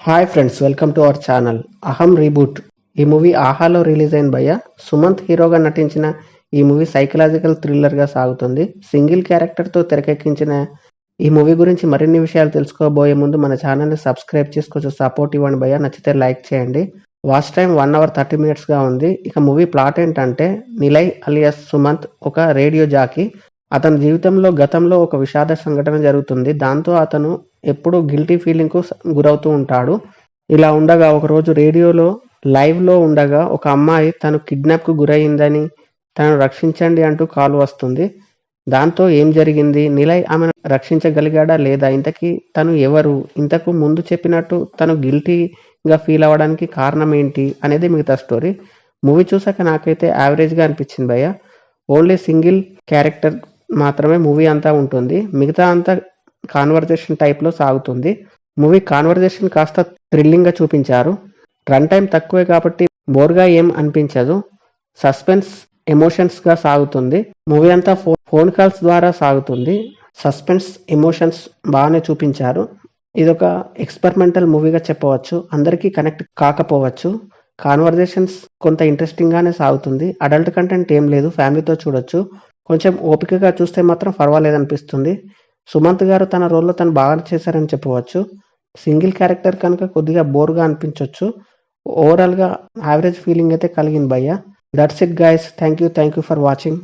Hi friends, welcome to our channel అహం reboot. ఈ movie ఆహాలో రిలీజ్ అయిన భయ్య. సుమంత్ హీరోగా నటించిన ఈ మూవీ సైకలాజికల్ థ్రిల్లర్గా సాగుతుంది. సింగిల్ క్యారెక్టర్తో తెరకెక్కించిన ఈ మూవీ గురించి మరిన్ని విషయాలు తెలుసుకోబోయే ముందు మన ఛానల్ని సబ్స్క్రైబ్ చేసుకొచ్చి సపోర్ట్ ఇవ్వండి భయ్య. నచ్చితే లైక్ చేయండి. వాచ్ టైం 1 hour 30 minutesగా ఉంది. ఇక మూవీ ప్లాట్ ఏంటంటే, నిలయ్ అలియాస్ సుమంత్ ఒక రేడియో జాకీ. అతని జీవితంలో గతంలో ఒక విషాద సంఘటన జరుగుతుంది. దాంతో అతను ఎప్పుడూ గిల్టీ ఫీలింగ్కు గురవుతూ ఉంటాడు. ఇలా ఉండగా ఒకరోజు రేడియోలో లైవ్లో ఉండగా ఒక అమ్మాయి తను కిడ్నాప్కు గురయ్యిందని, తనను రక్షించండి అంటూ కాల్ వస్తుంది. దాంతో ఏం జరిగింది, నిలయ్ ఆమెను రక్షించగలిగాడా లేదా, ఇంతకీ తను ఎవరు, ఇంతకు ముందు చెప్పినట్టు తను గిల్టీగా ఫీల్ అవ్వడానికి కారణం ఏంటి అనేది మిగతా స్టోరీ. మూవీ చూసాక నాకైతే యావరేజ్గా అనిపించింది భయ్య. ఓన్లీ సింగిల్ క్యారెక్టర్ మాత్రమే మూవీ అంతా ఉంటుంది. మిగతా అంతా కాన్వర్జేషన్ టైప్లో సాగుతుంది. మూవీ కాన్వర్జేషన్ కాస్త థ్రిల్లింగ్గా చూపించారు. రన్ టైం తక్కువే కాబట్టి బోర్గా ఏం అనిపించదు. సస్పెన్స్ ఎమోషన్స్గా సాగుతుంది. మూవీ అంతా ఫోన్ కాల్స్ ద్వారా సాగుతుంది. సస్పెన్స్ ఎమోషన్స్ బాగానే చూపించారు. ఇదొక ఎక్స్పెరిమెంటల్ మూవీగా చెప్పవచ్చు. అందరికీ కనెక్ట్ కాకపోవచ్చు. కాన్వర్జేషన్స్ కొంత ఇంట్రెస్టింగ్గానే సాగుతుంది. అడల్ట్ కంటెంట్ ఏం లేదు, ఫ్యామిలీతో చూడొచ్చు. కొంచెం ఓపికగా చూస్తే మాత్రం పర్వాలేదనిపిస్తుంది. సుమంత్ గారు తన రోల్లో తను బాగా చేశారని చెప్పవచ్చు. సింగిల్ క్యారెక్టర్ కనుక కొద్దిగా బోర్గా అనిపించవచ్చు. ఓవరాల్గా యావరేజ్ ఫీలింగ్ అయితే కలిగింది భయ్య. That's it guys. Thank you for watching.